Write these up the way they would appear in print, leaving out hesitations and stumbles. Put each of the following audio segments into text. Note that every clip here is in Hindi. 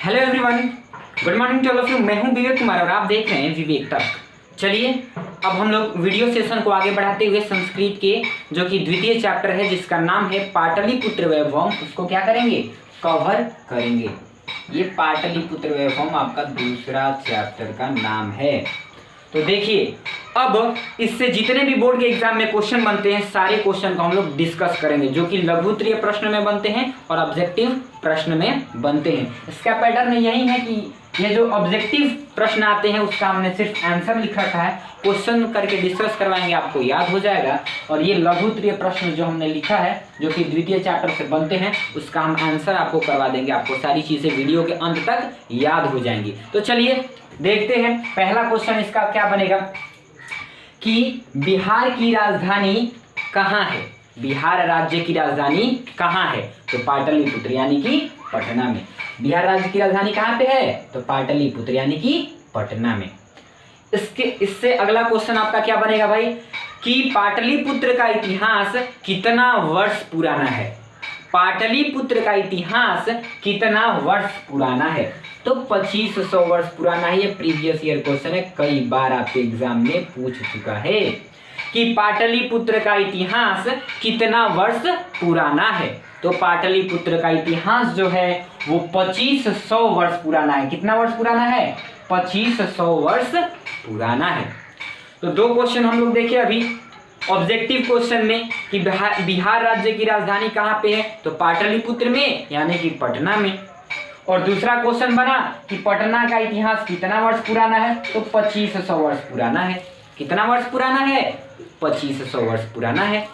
Hello everyone, good morning to all of you. मैं हूं विवेक कुमार और आप देख रहे हैं विवेक तक। चलिए अब हम लोग वीडियो सेशन को आगे बढ़ाते हुए संस्कृत के जो कि द्वितीय चैप्टर है जिसका नाम है पाटलिपुत्र वैभवम, उसको क्या करेंगे, कवर करेंगे। ये पाटलिपुत्र वैभवम आपका दूसरा चैप्टर का नाम है। तो देखिए अब इससे जितने भी बोर्ड के एग्जाम में क्वेश्चन बनते हैं सारे क्वेश्चन को हम लोग डिस्कस करेंगे, जो कि लघु उत्तरीय प्रश्न में बनते हैं और ऑब्जेक्टिव प्रश्न में बनते हैं। इसका पैटर्न यही है कि ये जो ऑब्जेक्टिव प्रश्न आते हैं उसका हमने सिर्फ आंसर लिख रखा है, क्वेश्चन करके डिस्कस करवाएंगे, आपको याद हो जाएगा। और ये लघु उत्तरीय प्रश्न जो हमने लिखा है जो कि द्वितीय चैप्टर से बनते हैं उसका हम आंसर आपको करवा देंगे, आपको सारी चीजें वीडियो के अंत तक याद हो जाएंगी। तो चलिए देखते हैं पहला क्वेश्चन इसका क्या बनेगा कि बिहार की राजधानी कहाँ है। बिहार राज्य की राजधानी कहाँ है, तो पाटलिपुत्र यानी कि पटना में। बिहार राज्य की राजधानी कहाँ पे है, तो पाटलिपुत्र यानी कि पटना में। इससे अगला क्वेश्चन आपका क्या बनेगा भाई कि पाटलिपुत्र का इतिहास कितना वर्ष पुराना है। पाटलिपुत्र का इतिहास कितना वर्ष पुराना है, तो 2500 वर्ष पुराना है। ये प्रीवियस ईयर क्वेश्चन है, कई बार आपके एग्जाम में पूछ चुका है कि पाटलिपुत्र का इतिहास कितना वर्ष पुराना है। तो पाटलिपुत्र का इतिहास जो है वो 2500 वर्ष पुराना है। कितना वर्ष पुराना है, 2500 वर्ष पुराना है। तो दो क्वेश्चन हम लोग देखे अभी ऑब्जेक्टिव क्वेश्चन में कि बिहार राज्य की राजधानी कहाँ पे है, तो पाटलिपुत्र में यानी कि पटना में। और दूसरा क्वेश्चन बना कि पटना का इतिहास कितना वर्ष पुराना है, तो 2500 वर्ष पुराना है। कितना वर्ष पुराना है, 2500 वर्ष पुराना है।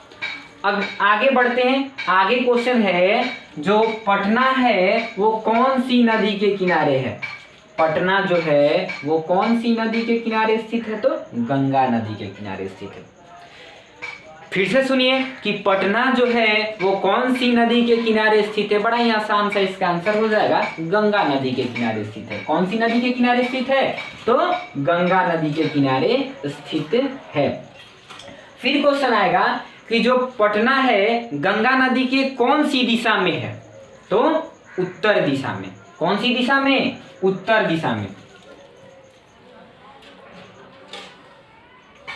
अब आगे बढ़ते हैं, आगे क्वेश्चन है जो पटना है वो कौन सी नदी के किनारे है। पटना जो है वो कौन सी नदी के किनारे स्थित है, तो गंगा नदी के किनारे स्थित है। फिर से सुनिए कि पटना जो है वो कौन सी नदी के किनारे स्थित है। बड़ा ही आसान सा इसका आंसर हो जाएगा, गंगा नदी के किनारे स्थित है। कौन सी नदी के किनारे स्थित है, तो गंगा नदी के किनारे स्थित है। फिर क्वेश्चन आएगा कि जो पटना है गंगा नदी के कौन सी दिशा में है, तो उत्तर दिशा में। कौन सी दिशा में, उत्तर दिशा में।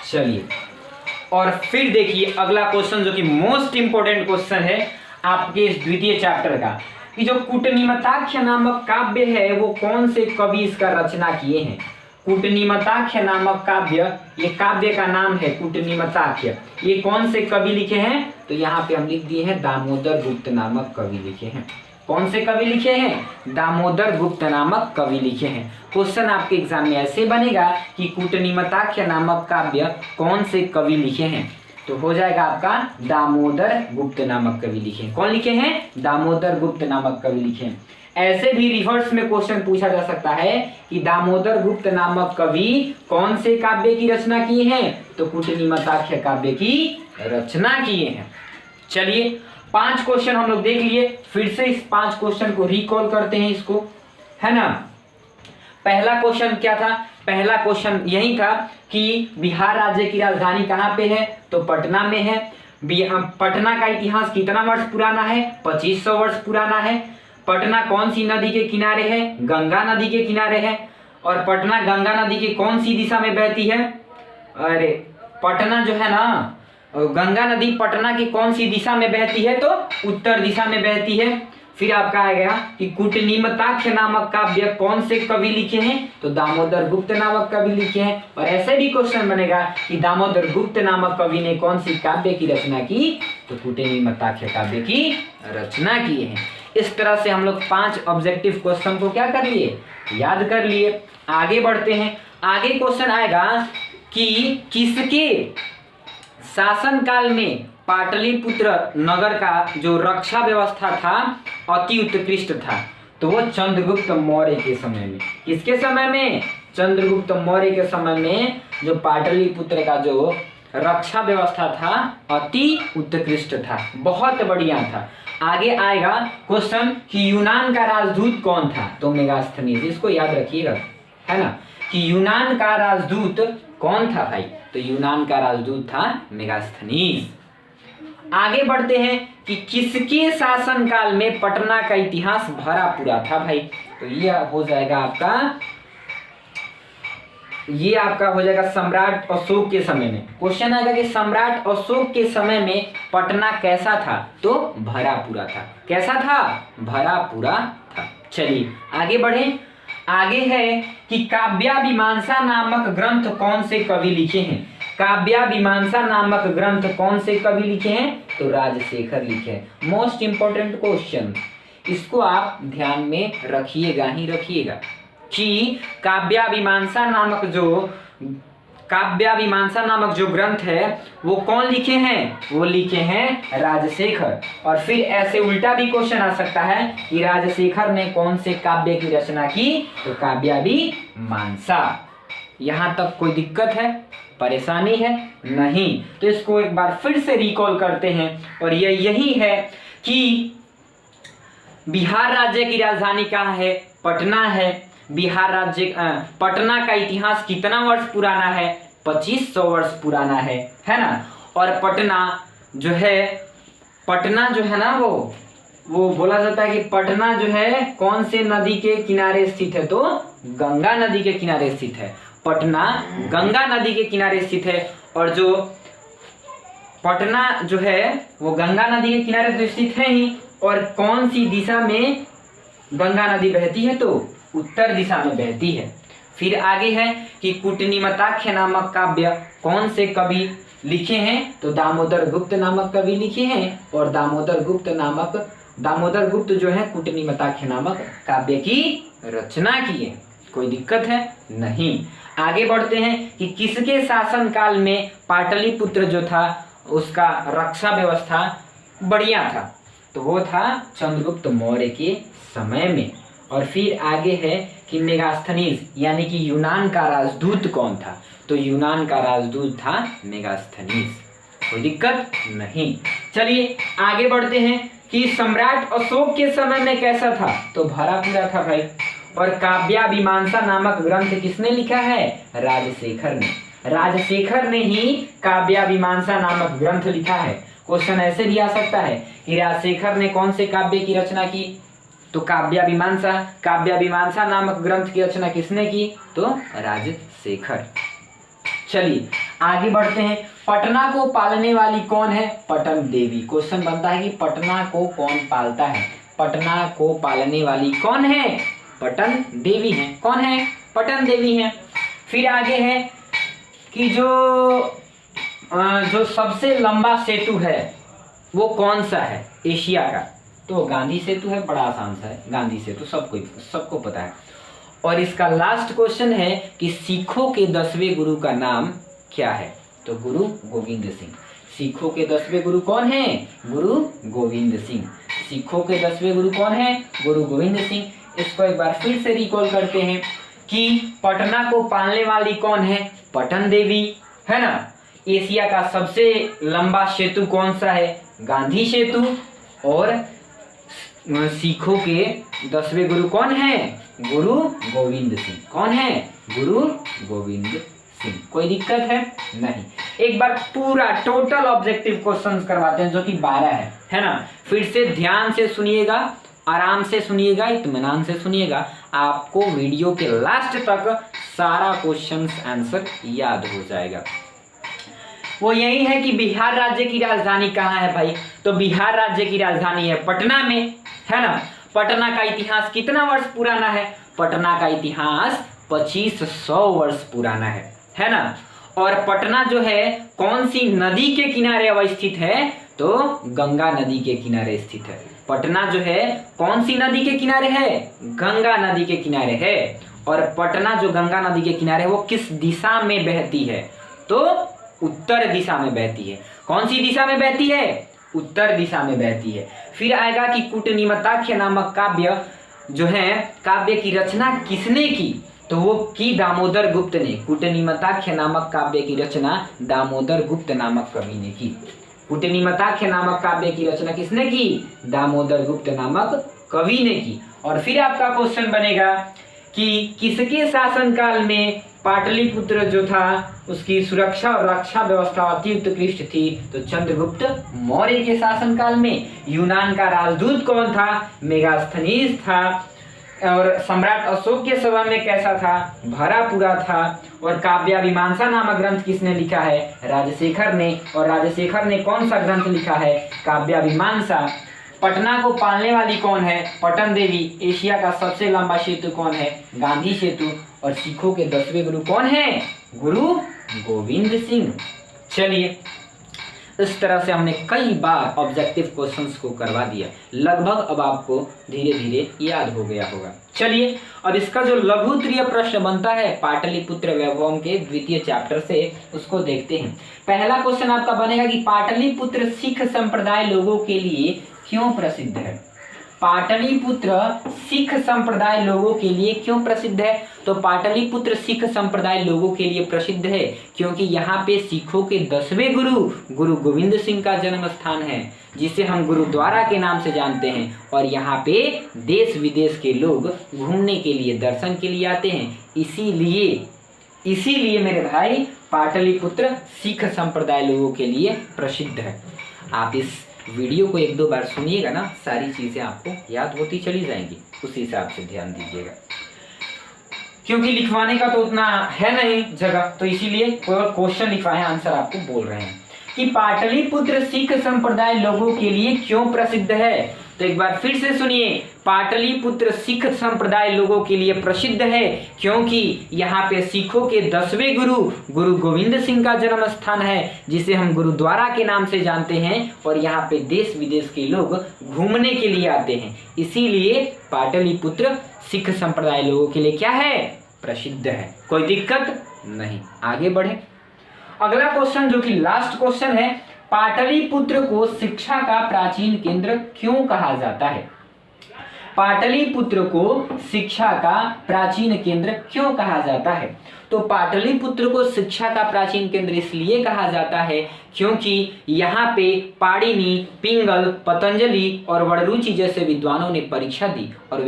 चलिए और फिर देखिए अगला क्वेश्चन जो कि मोस्ट इंपोर्टेंट क्वेश्चन है आपके इस द्वितीय चैप्टर का कि जो कूटनीमताख्य नामक काव्य है वो कौन से कवि इसका रचना किए हैं। कूटनीमताख्य नामक काव्य, ये काव्य का नाम है कूटनीमताख्य। ये कौन से कवि लिखे हैं, तो यहाँ पे हम लिख दिए हैं दामोदर गुप्त नामक कवि लिखे हैं। कौन से कवि लिखे हैं, दामोदर गुप्त नामक कवि लिखे हैं। क्वेश्चन आपके एग्जाम में ऐसे बनेगा कि कूटनीमताख्य नामक काव्य कौन से कवि लिखे हैं, तो हो जाएगा आपका दामोदर गुप्त नामक कवि लिखे हैं। कौन लिखे हैं, दामोदर गुप्त नामक कवि लिखे हैं। ऐसे भी रिवर्स में क्वेश्चन पूछा जा सकता है कि दामोदर गुप्त नामक कवि कौन से काव्य की रचना किए हैं, तो कूटनीमताख्य काव्य की रचना किए हैं। चलिए 5 क्वेश्चन हम लोग देख लिए, फिर से इस 5 क्वेश्चन को रिकॉल करते हैं इसको, है ना। पहला क्वेश्चन क्या था, पहला क्वेश्चन यही था कि बिहार राज्य की राजधानी कहाँ पे है, तो पटना में है। पटना का इतिहास कितना वर्ष पुराना है, 2500 वर्ष पुराना है। पटना कौन सी नदी के किनारे है, गंगा नदी के किनारे है। और पटना गंगा नदी की कौन सी दिशा में बहती है, अरे पटना जो है ना, गंगा नदी पटना की कौन सी दिशा में बहती है, तो उत्तर दिशा में बहती है। फिर आपका आएगा कि कूटनीमताख्य नामक काव्य कौन से कवि लिखे हैं, तो दामोदर गुप्त नामक कवि लिखे हैं। और ऐसे भी क्वेश्चन बनेगा कि दामोदर गुप्त नामक कवि ने कौन सी काव्य की रचना की, तो कूटनीमताख्य काव्य की रचना की है। इस तरह से हम लोग 5 ऑब्जेक्टिव क्वेश्चन को क्या कर लिए, याद कर लिए। आगे बढ़ते हैं, आगे क्वेश्चन आएगा कि किसके शासन काल में पाटलिपुत्र नगर का जो रक्षा व्यवस्था था अति उत्कृष्ट था, तो वो चंद्रगुप्त मौर्य के समय में। किसके समय में, चंद्रगुप्त मौर्य के समय में जो पाटलिपुत्र का जो रक्षा व्यवस्था था अति उत्कृष्ट था, बहुत बढ़िया था। आगे आएगा क्वेश्चन कि यूनान का राजदूत कौन था, तो मेगास्थनीज। इसको याद रखिएगा, है ना, कि यूनान का राजदूत कौन था भाई, तो यूनान का राजदूत था मेगास्थनीज। आगे बढ़ते हैं कि किसके शासनकाल में पटना का इतिहास भरा पूरा था भाई। तो ये हो जाएगा आपका, ये आपका हो जाएगा सम्राट अशोक के समय में। क्वेश्चन आएगा कि सम्राट अशोक के समय में पटना कैसा था, तो भरा पूरा था। कैसा था, भरा पूरा था। चलिए आगे बढ़े। आगे है कि काव्यामीमांसा नामक ग्रंथ कौन से कवि लिखे हैं। काव्यामीमांसा नामक ग्रंथ कौन से कवि लिखे हैं, तो राजशेखर लिखे हैं। मोस्ट इंपॉर्टेंट क्वेश्चन, इसको आप ध्यान में रखिएगा ही रखिएगा कि काव्यामीमांसा नामक जो ग्रंथ है वो कौन लिखे हैं, वो लिखे हैं राजशेखर। और फिर ऐसे उल्टा भी क्वेश्चन आ सकता है कि राजशेखर ने कौन से काव्य की रचना की, तो काव्यामीमांसा। यहां तक कोई दिक्कत है, परेशानी है नहीं? तो इसको एक बार फिर से रिकॉल करते हैं, और ये यही है कि बिहार राज्य की राजधानी कहाँ है, पटना है। बिहार राज्य पटना का इतिहास कितना वर्ष पुराना है, 2500 वर्ष पुराना है ना। और पटना जो है ना वो बोला जाता है कि पटना जो है कौन से नदी के किनारे स्थित है, तो गंगा नदी के किनारे स्थित है। पटना गंगा नदी के किनारे स्थित है। और जो पटना जो है वो गंगा नदी के किनारे तो स्थित है ही, और कौन सी दिशा में गंगा नदी बहती है, तो उत्तर दिशा में बहती है। फिर आगे है कि कूटनीमताख्य नामक काव्य कौन से कवि लिखे हैं, तो दामोदर गुप्त नामक कवि लिखे हैं। और दामोदर गुप्त जो है कूटनीमताख्य नामक काव्य की रचना की है। कोई दिक्कत है नहीं? आगे बढ़ते हैं कि किसके शासनकाल में पाटलिपुत्र जो था उसका रक्षा व्यवस्था बढ़िया था, तो वो था चंद्रगुप्त मौर्य के समय में। और फिर आगे है कि मेगास्थनीज यानी कि यूनान का राजदूत कौन था, तो यूनान का राजदूत था मेगास्थनीज। कोई दिक्कत नहीं? चलिए आगे बढ़ते हैं कि सम्राट अशोक के समय में कैसा था, तो भरा पूरा था भाई। और काव्यामीमांसा नामक ग्रंथ किसने लिखा है, राजशेखर ने। राजशेखर ने ही काव्यामीमांसा नामक ग्रंथ लिखा है। क्वेश्चन ऐसे भी आ सकता है कि राजशेखर ने कौन से काव्य की रचना की, तो काव्यामीमांसा नामक ग्रंथ की रचना किसने की, तो राजशेखर। चलिए आगे बढ़ते हैं। पटना को पालने वाली कौन है, पटन देवी। क्वेश्चन बनता है कि पटना को कौन पालता है, पटना को पालने वाली कौन है, पटन देवी है। कौन है, पटन देवी है। फिर आगे है कि जो सबसे लंबा सेतु है वो कौन सा है एशिया का, तो गांधी सेतु है। बड़ा आसान सा है, गांधी सेतु सबको पता है। और इसका लास्ट क्वेश्चन है कि सिखों के 10वें गुरु का नाम क्या है, तो गुरु गोविंद सिंह। सिखों के 10वें गुरु कौन है, गुरु गोविंद सिंह। सिखों के 10वें गुरु कौन है, गुरु गोविंद सिंह। इसको एक बार फिर से रिकॉल करते हैं कि पटना को पालने वाली कौन है, पटन देवी, है ना। एशिया का सबसे लंबा सेतु कौन सा है, गांधी सेतु। और सिखों के 10वें गुरु कौन है, गुरु गोविंद सिंह। कौन है, गुरु गोविंद सिंह। कोई दिक्कत है नहीं? एक बार पूरा टोटल ऑब्जेक्टिव क्वेश्चंस करवाते हैं जो कि 12 है ना। फिर से ध्यान से सुनिएगा, आराम से सुनिएगा, इत्मीनान से सुनिएगा। आपको वीडियो के लास्ट तक सारा क्वेश्चंस आंसर याद हो जाएगा। वो यही है कि बिहार राज्य की राजधानी कहाँ है भाई, तो बिहार राज्य की राजधानी है पटना में, है ना। पटना का इतिहास कितना वर्ष पुराना है, पटना का इतिहास 2500 वर्ष पुराना है ना। और पटना जो है कौन सी नदी के किनारे अवस्थित है, तो गंगा नदी के किनारे स्थित है। पटना जो है कौन सी नदी के किनारे है, गंगा नदी के किनारे है। और पटना जो गंगा नदी के किनारे है वो किस दिशा में बहती है, तो उत्तर दिशा में बहती है। कौन सी दिशा में बहती है, उत्तर दिशा में बहती है। फिर आएगा कि कूटनीमताख्य नामक काव्य जो है, काव्य की रचना किसने की, तो वो की दामोदर गुप्त ने। कूटनीमताख्य नामक काव्य की रचना दामोदर गुप्त नामक कवि ने की। कूटनीमताख्य नामक काव्य की रचना किसने की, दामोदर गुप्त नामक कवि ने की। और फिर आपका क्वेश्चन बनेगा कि किसके शासनकाल में पाटलिपुत्र जो था उसकी सुरक्षा और रक्षा व्यवस्था अति उत्कृष्ट थी। तो चंद्रगुप्त मौर्य के शासनकाल में यूनान का राजदूत कौन था? मेगास्थनीज था। और सम्राट अशोक के समय में कैसा था? भरा पूरा था। और काव्याभिमांसा नामक ग्रंथ किसने लिखा है? राजशेखर ने। और राजशेखर ने कौन सा ग्रंथ लिखा है? काव्याभिमांसा। पटना को पालने वाली कौन है? पटन देवी। एशिया का सबसे लंबा सेतु कौन है? गांधी सेतु। और सिखों के 10वें गुरु कौन है? गुरु गोविंद सिंह। चलिए, इस तरह से हमने कई बार ऑब्जेक्टिव क्वेश्चंस को करवा दिया, लगभग अब आपको धीरे धीरे याद हो गया होगा। चलिए, अब इसका जो लघु उत्तरीय प्रश्न बनता है पाटलिपुत्र वैभवम के द्वितीय चैप्टर से, उसको देखते हैं। पहला क्वेश्चन आपका बनेगा कि पाटलिपुत्र सिख संप्रदाय लोगों के लिए क्यों प्रसिद्ध है? पाटलिपुत्र सिख संप्रदाय लोगों के लिए क्यों प्रसिद्ध है? तो पाटलिपुत्र सिख संप्रदाय लोगों के लिए प्रसिद्ध है क्योंकि यहाँ पे सिखों के 10वें गुरु गुरु गोविंद सिंह का जन्म स्थान है, जिसे हम गुरुद्वारा के नाम से जानते हैं। और यहाँ पे देश विदेश के लोग घूमने के लिए, दर्शन के लिए आते हैं। इसीलिए मेरे भाई पाटलिपुत्र सिख संप्रदाय लोगों के लिए प्रसिद्ध है। आप इस वीडियो को 1-2 बार सुनिएगा ना, सारी चीजें आपको याद होती चली जाएंगी। उसी हिसाब से ध्यान दीजिएगा, क्योंकि लिखवाने का तो उतना है नहीं जगह, तो इसीलिए क्वेश्चन लिखवाए, आंसर आपको बोल रहे हैं कि पाटलिपुत्र सिख संप्रदाय लोगों के लिए क्यों प्रसिद्ध है। तो एक बार फिर से सुनिए, पाटलिपुत्र सिख संप्रदाय लोगों के लिए प्रसिद्ध है क्योंकि यहाँ पे सिखों के 10वें गुरु गुरु गोविंद सिंह का जन्म स्थान है, जिसे हम गुरुद्वारा के नाम से जानते हैं। और यहाँ पे देश विदेश के लोग घूमने के लिए आते हैं, इसीलिए पाटलिपुत्र सिख संप्रदाय लोगों के लिए क्या है? प्रसिद्ध है। कोई दिक्कत नहीं, आगे बढ़े। अगला क्वेश्चन जो कि लास्ट क्वेश्चन है, पाटलिपुत्र को शिक्षा का प्राचीन केंद्र क्यों कहा जाता है? पाटलिपुत्र को शिक्षा का प्राचीन केंद्र क्यों कहा जाता है? तो पाटलिपुत्र को शिक्षा का प्राचीन केंद्र इसलिए कहा जाता है क्योंकि यहाँ पे पाणिनि, पिंगल, पतंजलि और वड़रुचि जैसे विद्वानों ने परीक्षा दी और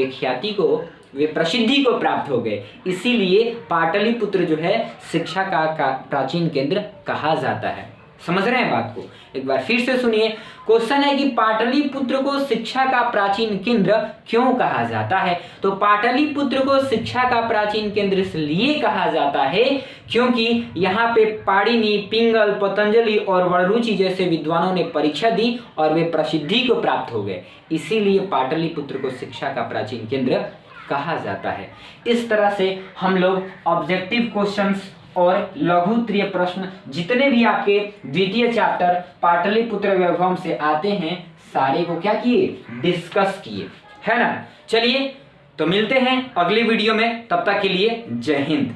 वे प्रसिद्धि को प्राप्त हो गए। इसीलिए पाटलिपुत्र जो है शिक्षा का प्राचीन केंद्र कहा जाता है। समझ रहे हैं बात को? एक बार फिर से सुनिए, क्वेश्चन है कि पाटलिपुत्र को शिक्षा का प्राचीन केंद्र क्यों कहा जाता है? तो पाटलिपुत्र को शिक्षा का प्राचीन केंद्र इसलिए कहा जाता है क्योंकि यहाँ पे पाणिनि, पिंगल, पतंजलि और वड़रुचि जैसे विद्वानों ने परीक्षा दी और वे प्रसिद्धि को प्राप्त हो गए। इसीलिए पाटलिपुत्र को शिक्षा का प्राचीन केंद्र कहा जाता है। इस तरह से हम लोग ऑब्जेक्टिव क्वेश्चंस और लघु उत्तरीय प्रश्न जितने भी आपके द्वितीय चैप्टर पाटलिपुत्र वैभवम से आते हैं, सारे को क्या किए? डिस्कस किए, है ना। चलिए, तो मिलते हैं अगली वीडियो में, तब तक के लिए जय हिंद।